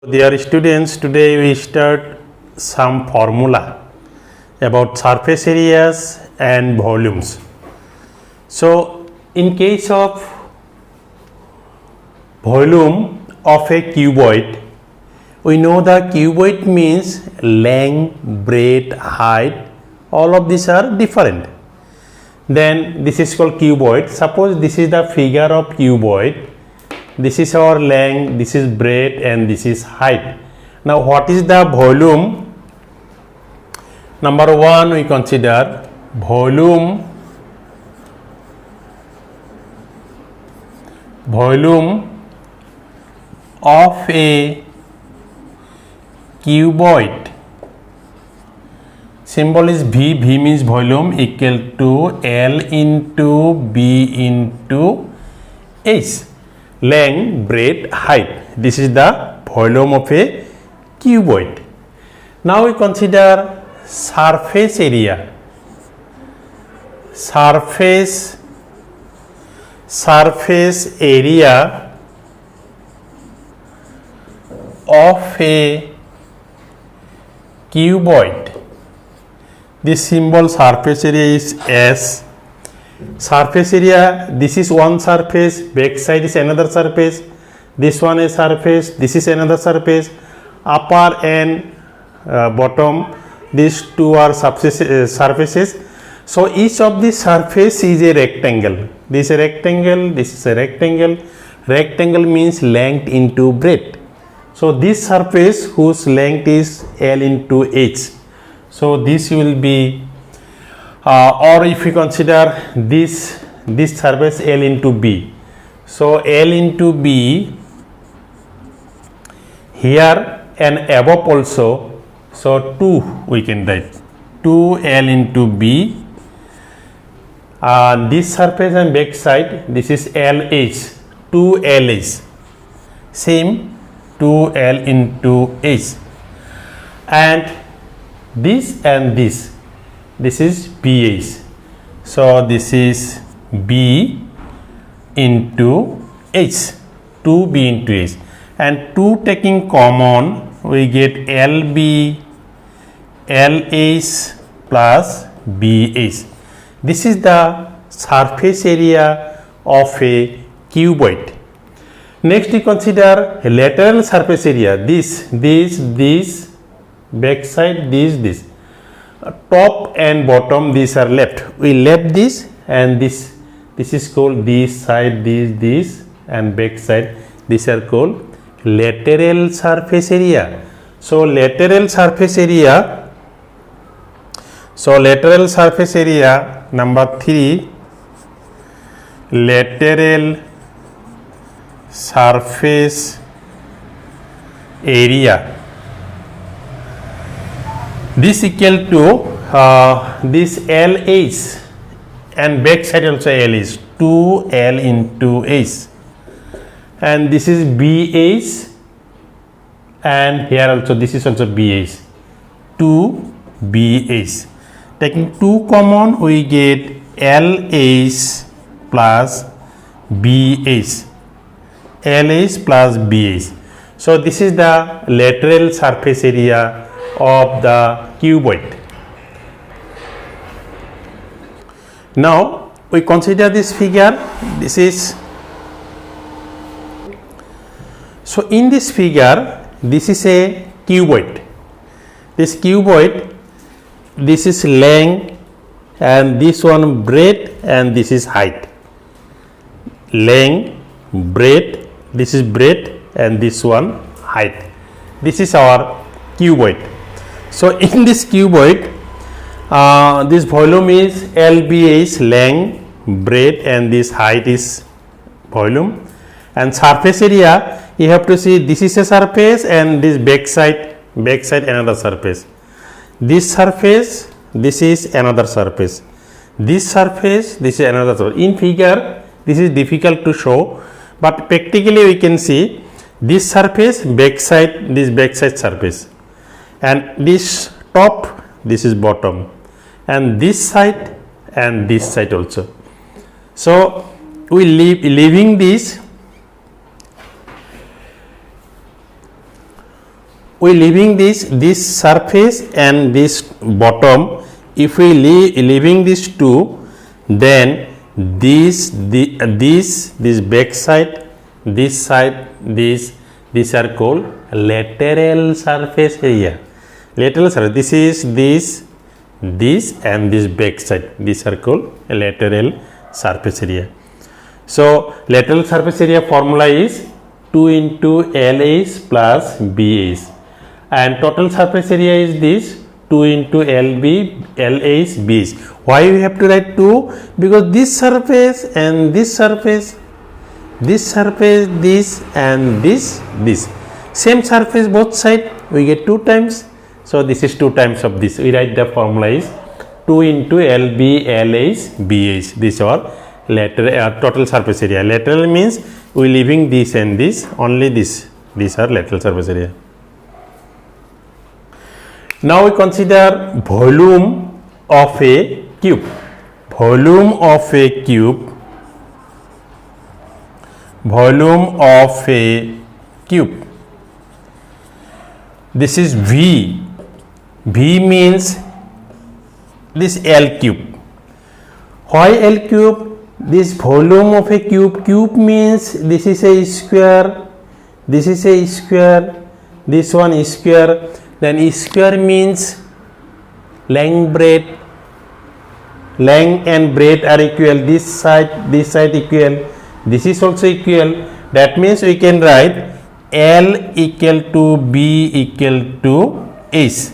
Dear students, today we start some formula about surface areas and volumes. So, in case of volume of a cuboid, we know the cuboid means length, breadth, height, all of these are different. Then this is called cuboid. Suppose this is the figure of cuboid. This is our length, this is breadth, and this is height. Now, what is the volume? Number one, we consider volume of a cuboid. Symbol is V. V means volume equal to L into B into H. Length, breadth, height. This is the volume of a cuboid. Now we consider surface area. Surface area of a cuboid. This symbol surface area is S. Surface area, this is one surface, back side is another surface, this one is surface, this is another surface, upper and bottom, these two are surfaces. So each of the surface is a rectangle. This is a rectangle, this is a rectangle. Rectangle means length into breadth. So this surface whose length is L into H. So this will be or if we consider this surface L into B. So L into B here and above also. So 2 we can write 2L into B. This surface and back side, this is LH, 2LH. Same 2L into H. And this is BH. So this is B into H, 2B into H, and 2 taking common, we get LB, LH plus BH. This is the surface area of a cuboid. Next we consider lateral surface area. This, back side, this. Top and bottom, these are left. We left this and this is called this side, this and back side. These are called lateral surface area. So lateral surface area. Number 3. Lateral surface area. This equal to this LH and back side also LH, 2L into H, and this is BH, and here also this is also BH, 2BH. Taking 2 common, we get LH plus BH, LH plus BH. So this is the lateral surface area of the cuboid. Now we consider this figure. This is, so in this figure, this is a cuboid. This cuboid, this is length and this one breadth and this is height. Length, breadth, this is breadth and this one height. This is our cuboid. So in this cuboid, this volume is LBH, length, breadth, and this height is volume. And surface area, you have to see this is a surface and this back side another surface. This surface, this is another surface. This surface, this is another surface. In figure, this is difficult to show, but practically we can see this surface, back side, this back side surface. And this top, this is bottom, and this side and this side also. So we leaving this we leaving this surface and this bottom. If we leaving these two, then this back side, this side, these are called lateral surface area. Lateral surface. This is this and this back side. These are called lateral surface area. So lateral surface area formula is 2 into LH plus BH, and total surface area is this 2 into LH BH. Why we have to write 2? Because this surface and this surface, this and this same surface both side, we get 2 times. So this is 2 times of this. We write the formula is 2 into LH BH. This are lateral total surface area. Lateral means we leaving this and this, only this. These are lateral surface area. Now we consider volume of a cube. Volume of a cube. Volume of a cube. This is V. V means this L cube. Why L cube? This volume of a cube. Cube means this is a square. This is a square. This one is square. Then square means length, breadth. Length and breadth are equal. This side equal. This is also equal. That means we can write L equal to B equal to H.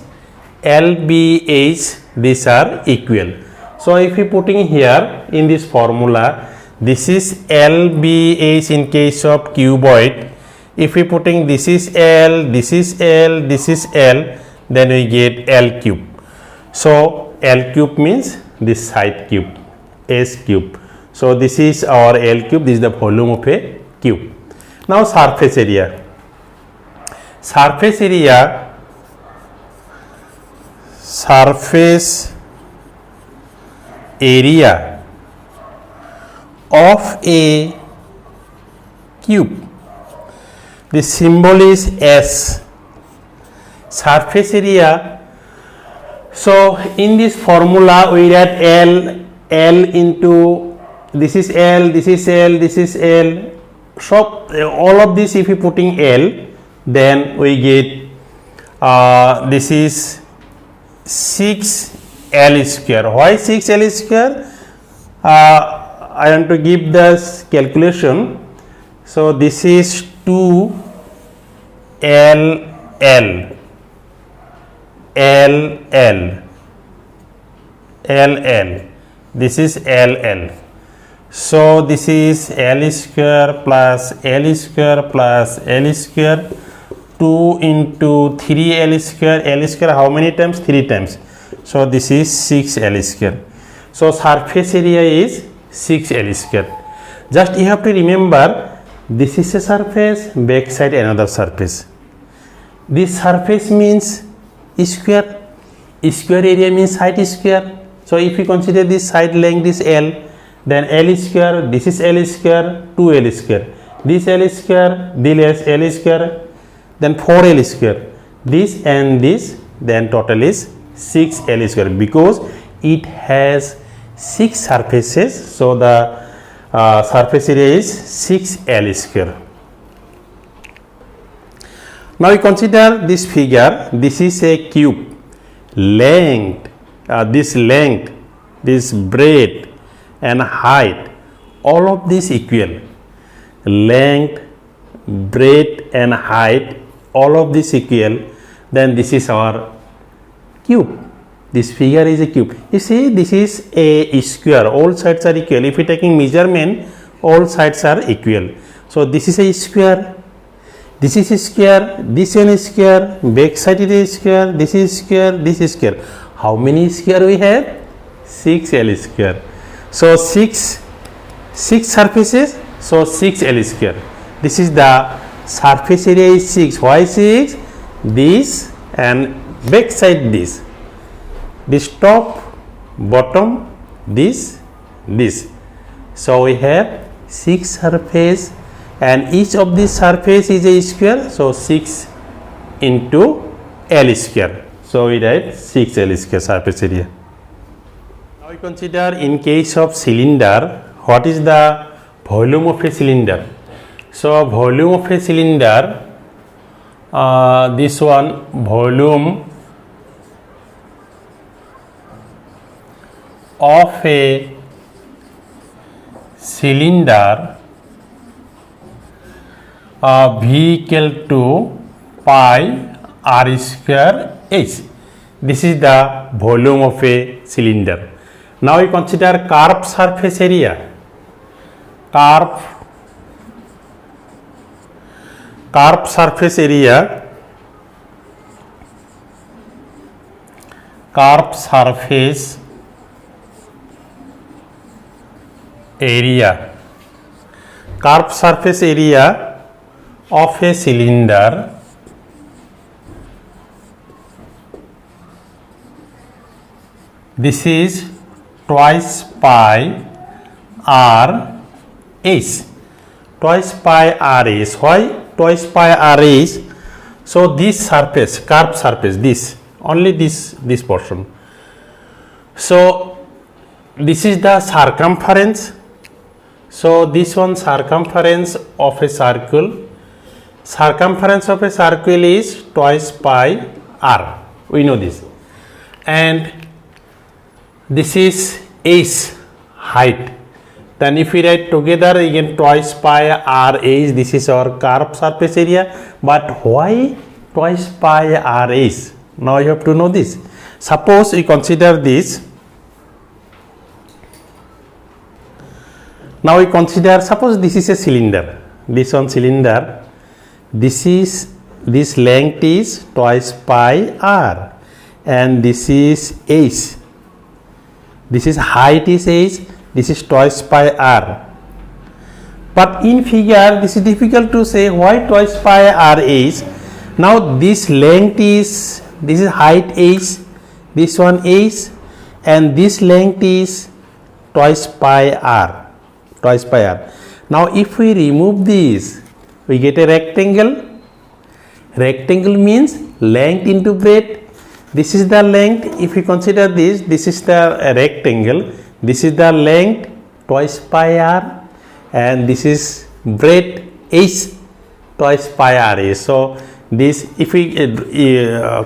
L, B, H, these are equal. So if we putting here in this formula, this is L, B, H in case of cuboid. If we putting this is L, this is L, this is L, then we get L cube. So L cube means this side cube, S cube. So this is our L cube. This is the volume of a cube. Now surface area. Surface area of a cube. The symbol is S. Surface area. So in this formula we write L into this is L, this is L, this is L. So all of this if we putting L, then we get this is 6L square. Why 6L square? I want to give this calculation. So this is 2LL. This is LL. So this is L square plus L square plus L square. 2 into 3L square. L square how many times? 3 times. So this is 6L square. So surface area is 6L square. Just you have to remember, this is a surface, back side another surface. This surface means square. Square area means side square. So if we consider this side length is L, then L square, this is L square, 2L square. This L square, this L square, then 4L square. This and this, then total is 6L square because it has 6 surfaces. So the surface area is 6L square. Now we consider this figure. This is a cube. Length, this breadth and height, all of this equal. Length, breadth and height, all of this equal. Then this is our cube. This figure is a cube. You see, this is a square. All sides are equal. If we taking measurement, all sides are equal. So this is a square. This is a square. This one is square. Back side is a square. This is square. This is square. How many square we have? 6L square. So 6 surfaces. So 6L square. This is the surface area is 6. Why 6? This and back side this. This top, bottom, this. So we have 6 surface and each of these surface is a square. So 6 into L square. So we write 6L square surface area. Now we consider in case of cylinder, what is the volume of a cylinder? So volume of a cylinder, this one volume of a cylinder V equal to pi r square h. This is the volume of a cylinder. Now we consider curved surface area. Curved surface area. Curved surface area. Curved surface area of a cylinder this is twice pi r h. Twice pi r h. Why twice pi r h? So this surface, curved surface, this only this portion. So this is the circumference. So this one circumference of a circle. Circumference of a circle is twice pi r. We know this. And this is h, height. Then if we write together again twice pi r h, this is our curved surface area. But why twice pi r h? Now you have to know this. Suppose we consider this. Now we consider, suppose this is a cylinder. This one cylinder. This length is twice pi r, and this is h. This is height is h. This is twice pi r. But in figure, this is difficult to say why twice pi r h. Now this length is, this is height h, this one h, and this length is twice pi r. Twice pi r. Now if we remove this, we get a rectangle. Rectangle means length into breadth. This is the length. If we consider this, this is the rectangle. This is the length twice pi r, and this is breadth h twice pi r h. So this, if we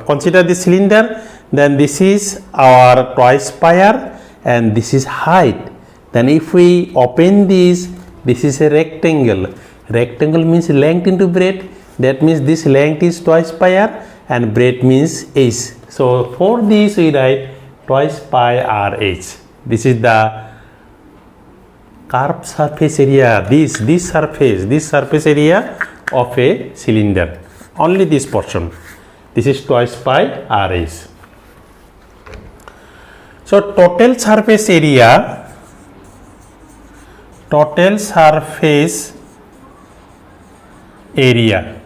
consider this cylinder, then this is our twice pi r, and this is height. Then if we open this, this is a rectangle. Rectangle means length into breadth. That means this length is twice pi r, and breadth means h. So for this we write twice pi r h. This is the curved surface area. This surface area of a cylinder. Only this portion. This is twice pi r h. So total surface area. Total surface area.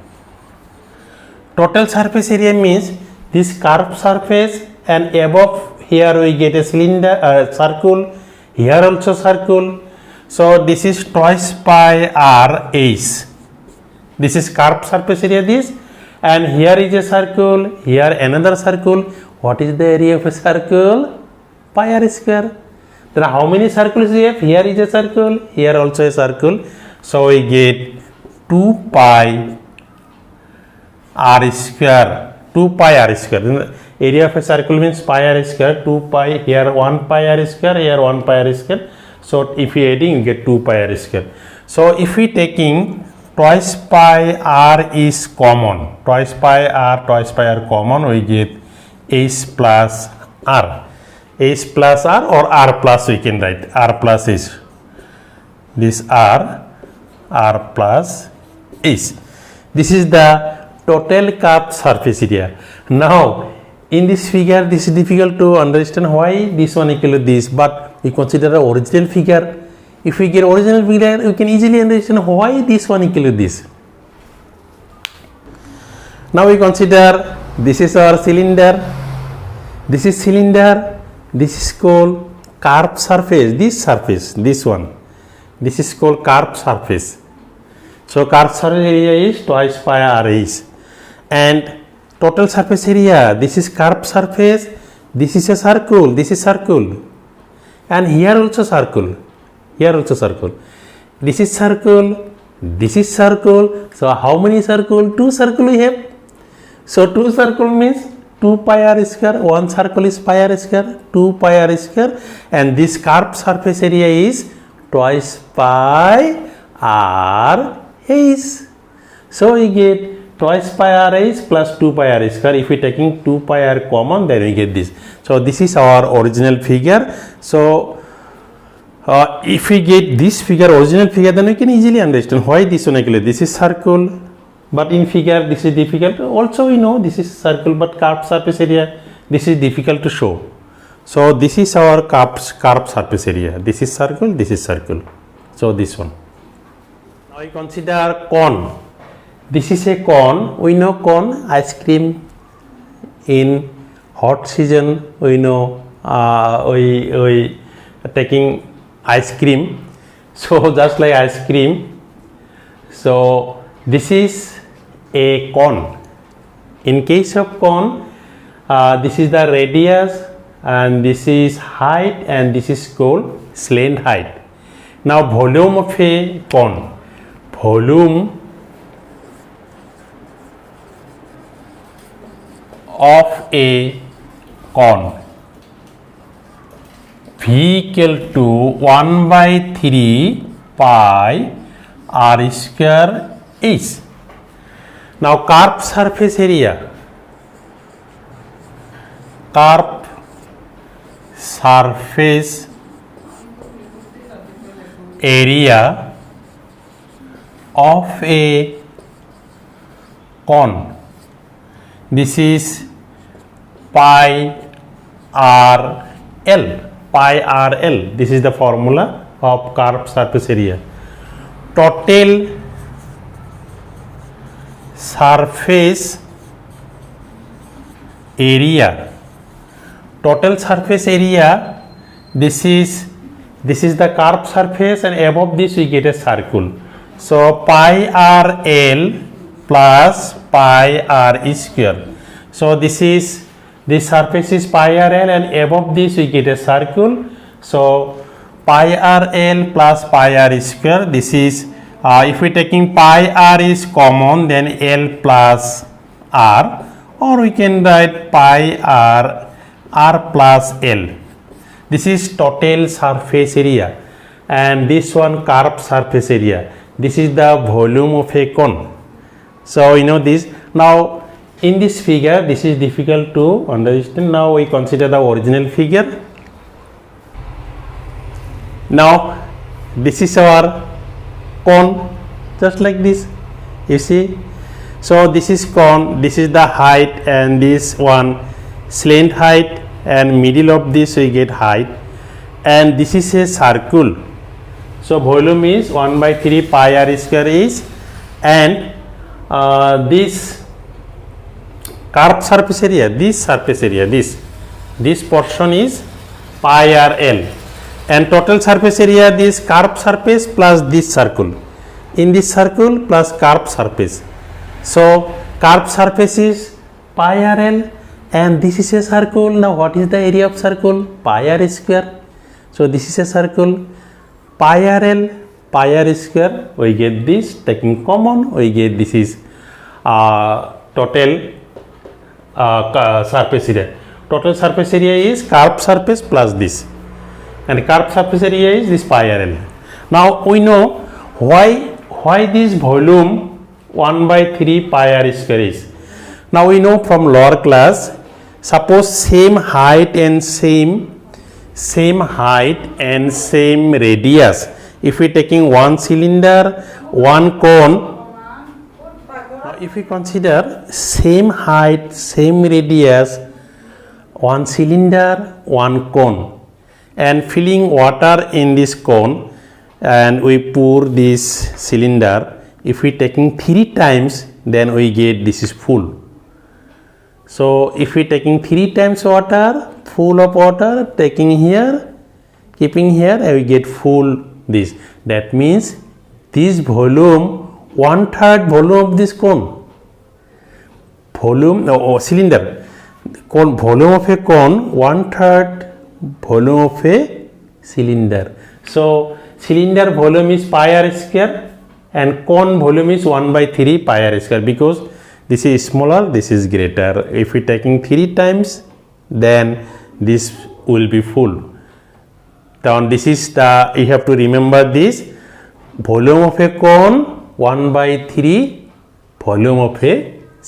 Total surface area means this curved surface, and above here we get a cylinder, circle, here also circle. So this is twice pi r h. This is curved surface area, this, and here is a circle, here another circle. What is the area of a circle? Pi r square. There are how many circles we have? Here is a circle, here also a circle. So we get 2 pi r square. 2 pi r square. Area of a circle means pi r square. 2 pi, here 1 pi r square, here 1 pi r square. So if we adding, you get 2 pi r square. So if we taking twice pi r is common, twice pi r common, we get h plus r. H plus r or r plus we can write. R plus h. This r plus h. This is the total curved surface area. Now in this figure, this is difficult to understand why this one equal to this, but we consider the original figure. If we get original figure, we can easily understand why this one equal to this. Now we consider this is our cylinder. This is cylinder. This is called curved surface. This surface, this one, this is called curved surface. So curved surface area is twice pi r h, and total surface area, this is curved surface, this is a circle, this is circle, and here also circle, here also circle, this is circle, this is circle. So how many circle? 2 circle we have. So 2 circle means 2 pi r square, one circle is pi r square, 2 pi r square, and this curved surface area is twice pi r h. So we get twice pi r h plus 2 pi r square. If we taking 2 pi r common, then we get this. So this is our original figure. So if we get this figure, original figure, then we can easily understand why this one actually. This is circle, but in figure this is difficult. Also we know this is circle, but curved surface area, this is difficult to show. So this is our curved surface area. This is circle, this is circle. So this one. Now we consider cone. This is a cone. We know cone, ice cream. In hot season, we know we taking ice cream. So just like ice cream. So this is a cone. In case of cone, this is the radius, and this is height, and this is called slant height. Now volume of a cone. Volume of a cone, V equal to 1 by 3 pi r square h. Now curved surface area, curved surface area of a cone, this is pi r l, pi r l. This is the formula of curved surface area. Total surface area, total surface area, this is the curved surface, and above this we get a circle. So pi r l plus pi r square. So this surface is pi r l, and above this we get a circle. So pi r l plus pi r square. This is if we taking pi r is common, then l plus r, or we can write pi r plus l. This is total surface area, and this one curved surface area. This is the volume of a cone. So you know this. Now in this figure, this is difficult to understand. Now we consider the original figure. Now this is our cone, just like this, you see. So this is cone, this is the height, and this one slant height, and middle of this we get height, and this is a circle. So volume is 1 by 3 pi r square is, and this curved surface area, this surface area, this portion is pi r l, and total surface area, this curved surface plus this circle, in this circle plus curved surface. So curved surface is pi r l, and this is a circle. Now what is the area of circle? Pi r square. So this is a circle, pi r l, pi r square. We get this, taking common, we get this is total surface area. Total surface area is curved surface plus this, and curved surface area is this pi r l. Now we know why this volume 1 by 3 pi r square is. Now we know from lower class, suppose same height and same radius. If we taking one cylinder, one cone. Now if we consider same height, same radius, one cylinder, one cone, and filling water in this cone, and we pour this cylinder. If we taking 3 times, then we get this is full. So if we taking 3 times water, full of water, taking here, keeping here, and we get full this. That means this volume, 1/3 volume of this cone. volume or cylinder, volume of a cone 1/3 volume of a cylinder. So cylinder volume is pi r square and cone volume is 1/3 pi r square, because this is smaller, this is greater. If we taking 3 times, then this will be full. Then this is the, you have to remember this, volume of a cone 1/3 volume of a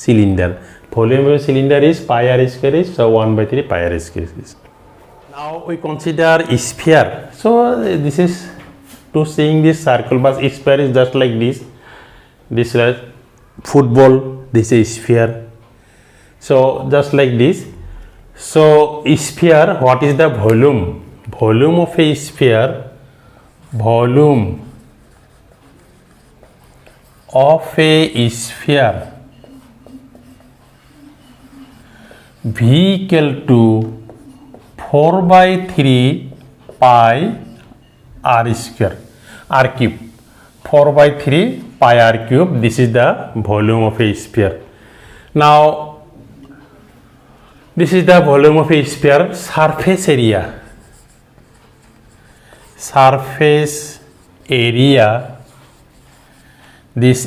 cylinder. Volume of a cylinder is pi r square, is so 1/3 pi r square is. Now we consider sphere. So this is to seeing this circle, but sphere is just like this. This is football, this is sphere. So just like this. So sphere, what is the volume? Volume of a sphere, volume of a sphere, V equal to 4/3 pi r square, r cube, 4/3 pi r cube. This is the volume of a sphere. Now this is the volume of a sphere. Surface area, surface area, this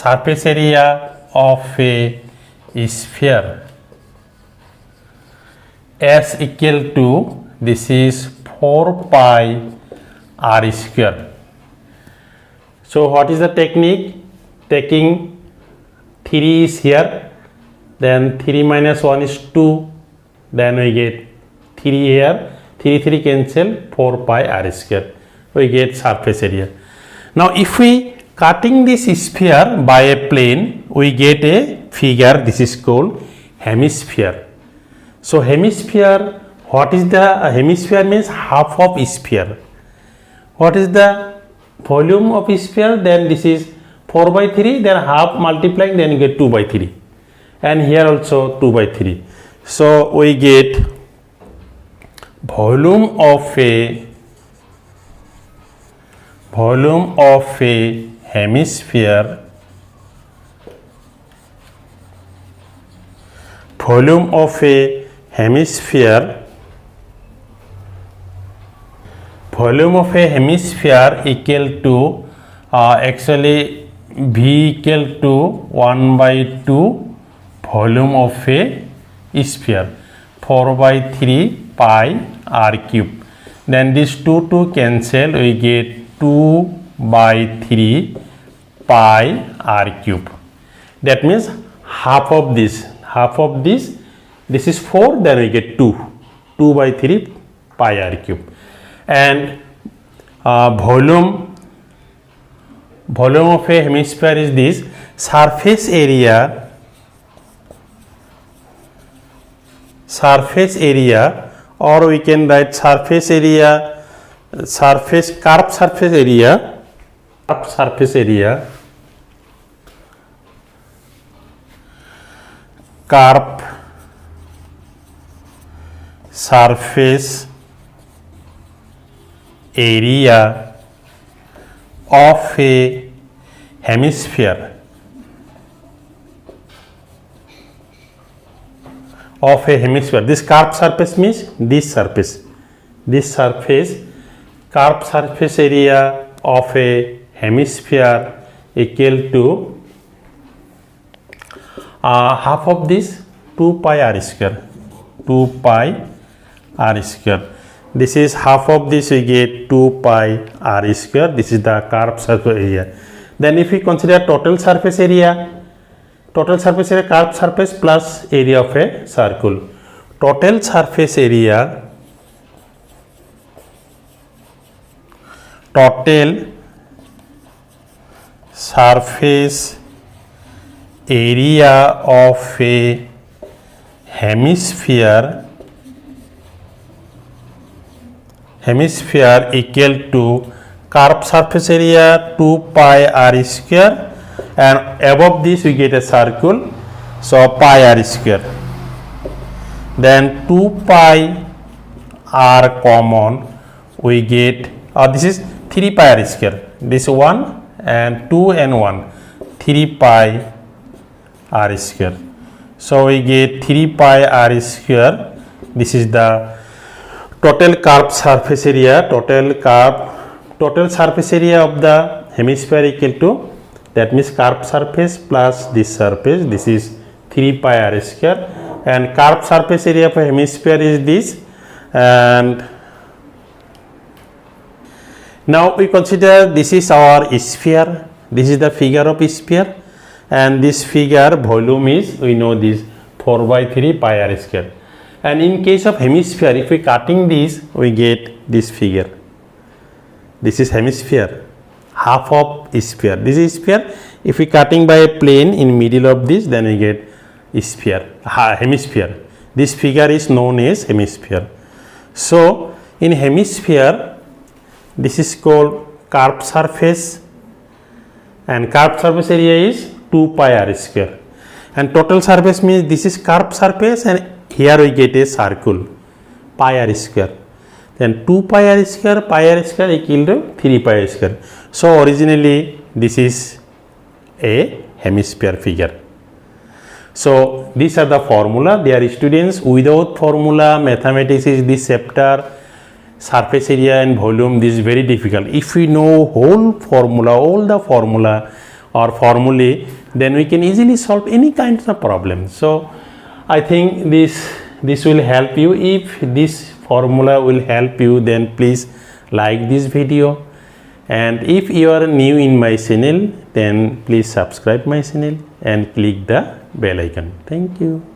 surface area of a sphere, S equal to, this is 4 pi r square. So what is the technique? Taking 3 is here, then 3 minus 1 is 2, then we get 3 here, 3 cancel, 4 pi r square, we get surface area. Now if we cutting this sphere by a plane, we get a figure, this is called hemisphere. So hemisphere, what is the hemisphere? Means half of sphere. What is the volume of sphere? Then this is 4/3, then half multiplying, then you get 2/3, and here also 2/3. So we get volume of a hemisphere, volume of a hemisphere, volume of a hemisphere equal to actually V equal to 1/2 volume of a sphere, 4/3 pi r cube. Then this 2 cancel, we get 2/3 pi r cube. That means half of this, this is 4, then we get 2/3 pi r cube. And volume of a hemisphere is this. Surface area, or we can write surface area, curved surface area, curved surface area, curved surface area of a hemisphere, This curved surface means this surface, curved surface area of a hemisphere equal to half of this, 2 pi r square, 2 pi r square. This is half of this, we get 2 pi r square. This is the curved surface area. Then if we consider total surface area, curved surface plus area of a circle. Total surface area, total surface area of a hemisphere equal to curved surface area 2 pi r square, and above this we get a circle, so pi r square. Then 2 pi r common, we get this is 3 pi r square, this 1 and 2 and 1, 3 pi r square. So we get 3 pi r square. This is the total curved surface area. Total surface area of the hemisphere equal to, that means curved surface plus this surface. This is 3 pi r square, and curved surface area of a hemisphere is this. And now we consider this is our sphere. This is the figure of sphere, and this figure volume is, we know this, 4 by 3 pi r square. And in case of hemisphere, if we cutting this, we get this figure. This is hemisphere, half of sphere. This is sphere. If we cutting by a plane in middle of this, then we get sphere, hemisphere. This figure is known as hemisphere. So in hemisphere, this is called curved surface, and curved surface area is 2 pi r square. And total surface means this is curved surface, and here we get a circle, pi r square. Then 2 pi r square equal to 3 pi r square. So originally this is a hemisphere figure. So these are the formula. Dear students, without formula, mathematics is this chapter, surface area and volume, this is very difficult. If we know whole formula, all the formula or formulae, then we can easily solve any kind of problem. So I think this will help you. If this formula will help you, then please like this video, and if you are new in my channel, then please subscribe my channel and click the bell icon. Thank you.